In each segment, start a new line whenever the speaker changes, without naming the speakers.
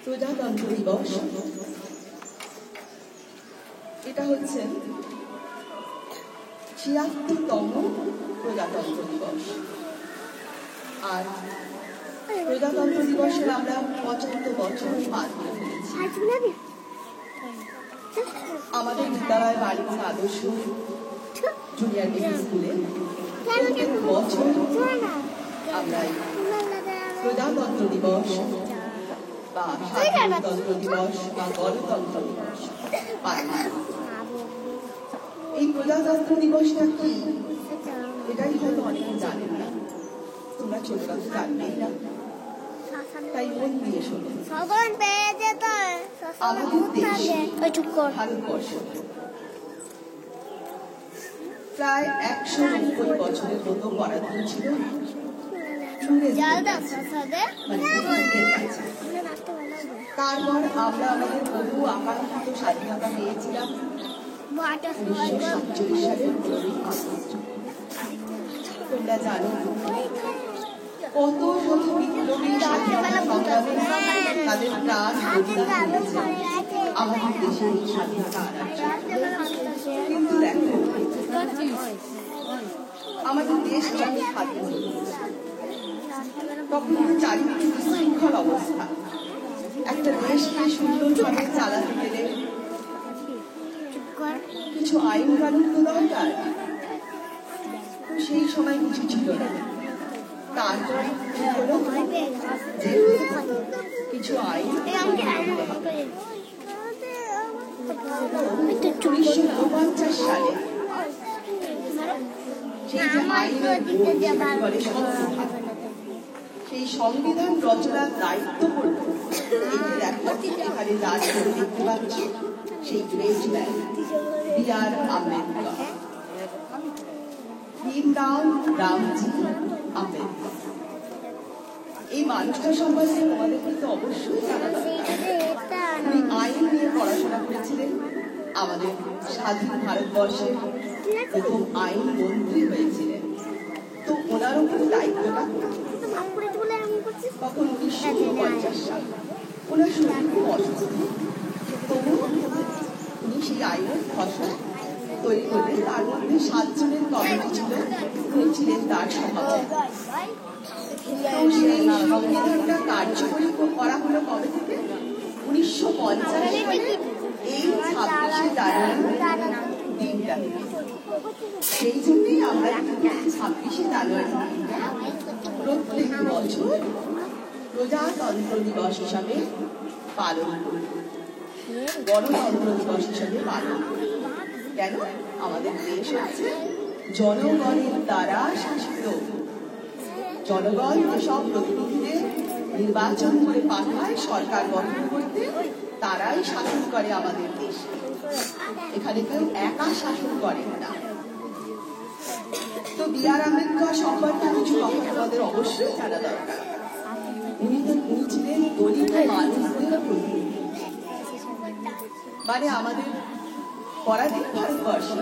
প্রজাতন্ত্র দিবস এটা হচ্ছে ৭৬তম প্রজাতন্ত্র দিবস। আর প্রজাতন্ত্র দিবসের আমরা ৭৫ বছর পার করে ফেলেছি। আমাদের বিদ্যালয় বালিকা আদর্শ জুনিয়র ডিগ্রি স্কুলে প্রত্যেক বছর আমরা প্রজাতন্ত্র দিবস বা সাধারণতন্ত্র দিবস বা গণতন্ত্র দিবস পালন করি। এই প্রজাতন্ত্র দিবসটা কি এটাই হয়তো অনেকে জানেন না, তোমরা ছোটরা তো জানবেই না, তাই মন দিয়ে শোনো। আমাদের দেশ ভারতবর্ষ প্রায় ১৯০ বছরের মতো পরাধীন ছিল তারপর আমরা আমাদের বহু আকাঙ্ক্ষিত স্বাধীনতা পেয়েছিলাম ১৯৪৭ সালের ১৫ই আগস্ট। তোমরা জানো কত শত বিপ্লবী স্বাধীনতা সংগ্রামী তাদের প্রাণ বলিদান করেছে আমাদের দেশের এই স্বাধীনতা আনার জন্য। কিন্তু দেখো আমাদের দেশ যখন স্বাধীন হল তখন চারিদিকে বিশৃঙ্খল অবস্থা। একটা দেশকে সুন্দরভাবে চালাতে গেলে কিছু আইন কানুন তো দরকার, সেই সময় কিছু ছিল না। তারপর হলো যে কিছু আইন ১৯৪৯ সালে সেই যে আইনের বলে সংবিধান, সেই সংবিধান রচনার দায়িত্ব পড়ল এই যে দেখো এখানে যার করে দেখতে পাচ্ছ সেই great man B R. Ambedkar, Bhimrao Ramji Ambedkar. এই মানুষটা সম্বন্ধে তোমাদের কিন্তু অবশ্যই জানা দরকার। উনি আইন নিয়ে পড়াশোনা করেছিলেন, আমাদের স্বাধীন ভারতবর্ষের প্রথম আইন মন্ত্রী হয়েছিলেন। তো ওনার উপর দায়িত্বটা তখন ১৯৫০ সাল ওনার শরীর খুব অসুস্থ, তবু উনি সেই আইনের খসড়া তৈরি করলেন। তার মধ্যে ৭ জনের কমিটি ছিল, উনি ছিলেন তার সভাপতি। তো সেই সংবিধানটা কার্যকরী করা হলো কবে থেকে? ১৯৫০ সালে এই ২৬শে জানুয়ারি দিনটা থেকে। সেই জন্যই আমরা ২৬শে জানুয়ারি প্রত্যেক বছর প্রজাতন্ত্র দিবস হিসাবে পালন করি, গণতন্ত্র দিবস হিসাবে পালন করি। কেন? আমাদের দেশ হচ্ছে জনগণের দ্বারা শাসিত। জনগণ যেসব প্রতিনিধিদের নির্বাচন করে পাঠায় সরকার গঠন করতে, তারাই শাসন করে আমাদের দেশে। এখানে কেউ একা শাসন করে না। তো বি.আর. আম্বেদকর সম্পর্কে কিছু কথা আমাদের অবশ্যই জানা দরকার। উনি ছিলেন দলিত মানুষদের প্রতিনিধি, মানে আমাদের পরাধীন ভারতবর্ষে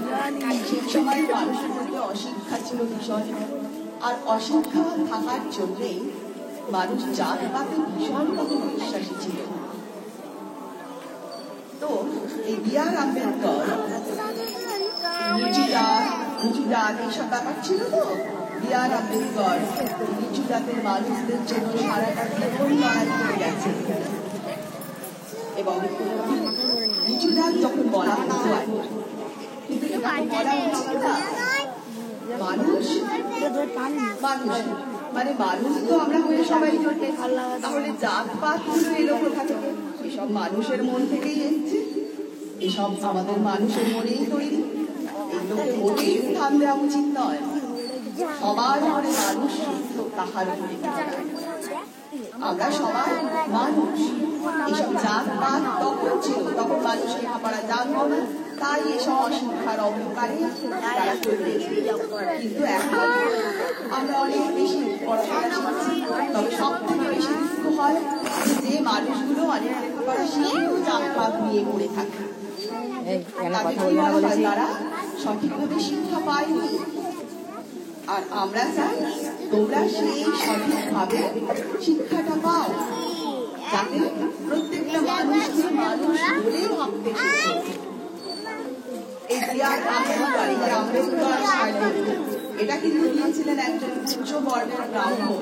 সেই সময় মানুষের মধ্যে অশিক্ষা ছিল ভীষণ। আর অশিক্ষা থাকার জন্যেই মানুষ জাতপাতে ভীষণ রকম বিশ্বাসী ছিল। তো এই বি.আর. আম্বেদকর নিচু জাত এইসব ব্যাপার ছিল। তো বি.আর. আম্বেদকর নিচু জাতের মানুষদের জন্য সারাটা জীবন লড়াই করে গেছে। এবং নিচু জাত যখন বলা হয়, কিন্তু বলা হচ্ছে না মানুষ, মানে মানুষ তো আমরা হয়ে সবাই জন্যে, তাহলে জাতপাত গুলো এলো কোথা থেকে? এসব মানুষের মন থেকেই এসছে, এসব আমাদের মানুষের মনেই তৈরি। এগুলোকে মোটেই স্থান দেওয়া উচিত নয়। সবার মনে মানুষ তাহার আমরা সবাই মানুষ। এসব জাতপাত তখন ছিল, তখন মানুষ লেখাপড়া জানতো না, তাই এসব অশিক্ষার অন্ধকারে তারা চলে এসেছে। কিন্তু এখন আমরা অনেক বেশি পড়াশোনা শিখছি, তবে সব থেকে বেশি দুঃখ হয় যে মানুষগুলো অনেক লেখাপড়া শিখেও জাতপাত নিয়ে পড়ে থাকে। তারা সঠিকভাবে শিক্ষা পায়নি। আর আমরা চাই তোমরা সেই সঠিকভাবে শিক্ষাটা পাও, যাতে প্রত্যেক বলে ভাবতে শিখত। এই বিরাট আম্বেদকর, এই যে আম্বেদকর শাড়ি, এটা কিন্তু দিয়েছিলেন একজন উচ্চ বর্ণের ব্রাহ্মণ,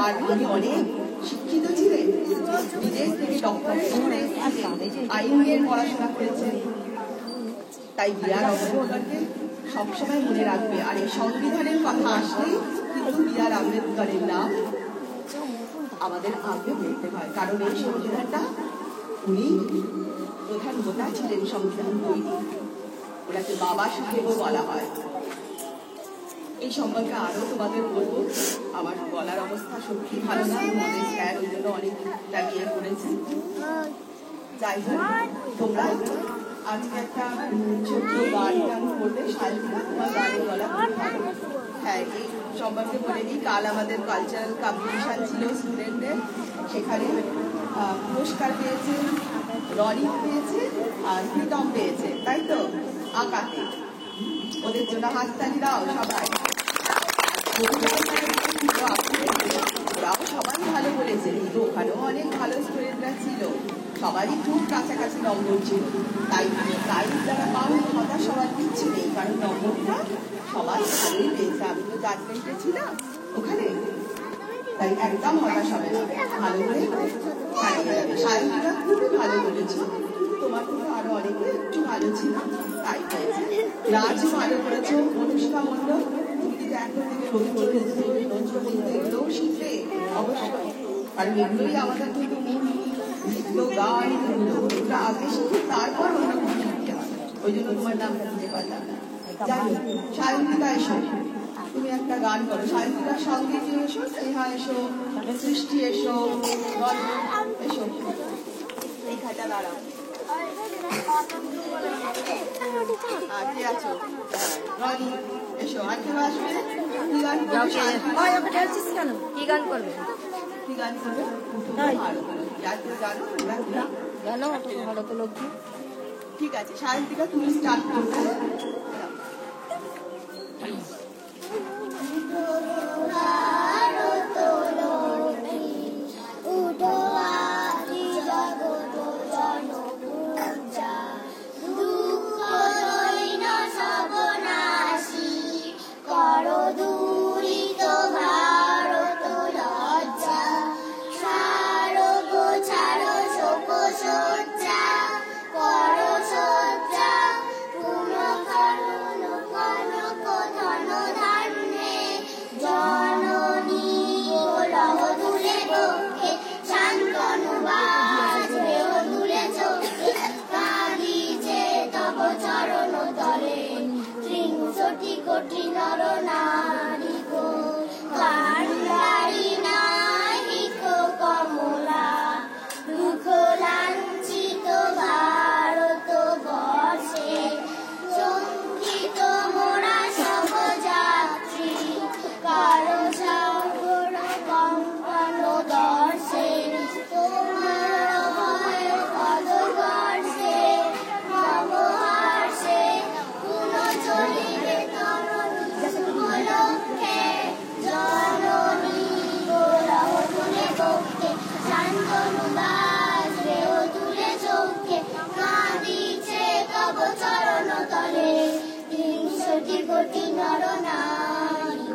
আর উনি অনেক শিক্ষিত ছিলেন, বিদেশ থেকে ডক্টরেট করে আইনের পড়াশোনা করেছেন। তাই বিআর আম্বেদকরকে সবসময় মনে রাখবে। আর এই সংবিধানের কথা আসলেই কিন্তু বিআর আম্বেদকরের নাম আমাদের আগে বলতে হয়, কারণ এই সংবিধানটা উনি প্রধান হোতা ছিলেন সংবিধান তৈরি। ওনাকে বাবা সাহেবও বলা হয়। এই সম্পর্কে আরো তোমাদের বলবো। আমার গলার অবস্থা সত্যি ভালো না, আমাদের স্যার ওই জন্য অনেকটা বিয়ে করেছেন। যাই হোক, তোমরা আজকে একটা ছোট্ট গান গান করবে, সাহিত্যিকা তোমার গানের গলা ভালো। হ্যাঁ, এই সম্পর্কে বলে দিই, কাল আমাদের কালচারাল কম্পিটিশন ছিল স্টুডেন্টদের, সেখানে পুরস্কার পেয়েছে রনি পেয়েছে আর প্রীতম পেয়েছে, তাই তো আঁকাতে। ওদের জন্য হাততালি দাও সবাই। ওরাও সবাই ভালো বলেছে, কিন্তু ওখানেও অনেক ভালো স্টুডেন্টরা ছিল, সবারই খুব কাছাকাছি নম্বর ছিল। তাই প্রাইজ যারা পাও হতাশ সবার কিচ্ছু নেই, কারণ নম্বরটা সবাই ভালোই পেয়েছে। আমি তো জাজমেন্টে ছিলাম ওখানে, তাই একদম হতাশ হবে না, ভালো করে হারিয়ে যাবে। সাহিত্যিকা খুবই ভালো বলেছো, তোমার থেকে আরো অনেকে একটু ভালো ছিল, তাই হয়েছে। নাচ ভালো করেছো অনুষ্কা মণ্ডল, তুমি কিন্তু এখন থেকে রবি বলেছো নজরুল এগুলোও শিখবে অবশ্যই, কারণ এগুলোই আমাদের কিন্তু নৃত্য গান এগুলো আগে শিখে তারপর অন্য কিছু শিখতে হয়। ওই জন্য তোমার নামটা দিতে পারলাম না। যাই হোক, সাহিত্যিকা এসো, তুমি একটা গান করো। সাহিত্যিকার সঙ্গে যে এসো, স্নেহা এসো, সৃষ্টি এসো, এসো, এই খাটা দাঁড়াও। কে আছো? রনি এসো। আর কেউ আসবে? কি গান করবে?
কি গান করবে?
কি গান করবে?
জানো ভালো তো লোক।
ঠিক আছে, সাহিত্যিকা তুমি স্টার্ট করবে।
কোটি নর নারী গো কান্ডারি নাহিক কমলা দুঃখ লাঞ্ছিত ভারত বর্ষে চঙ্কিত মোরা সব যাত্রী কারো সাগর কম্পন দর্শে তোমার ভয় পদবর্ষে নবহার্ষে পুন চলিবে লক্ষ্যে জননী গোরাও তুলে বক্ষে শান্তনু বাজবে ও তুলে চোখে কাঁদিছে তব চরণ তলে ৩০০ কোটি নর নারী।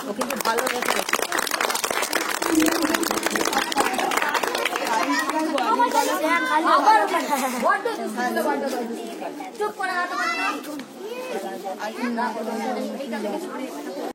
ও কিন্তু ভালো লেখে।
চুপ করে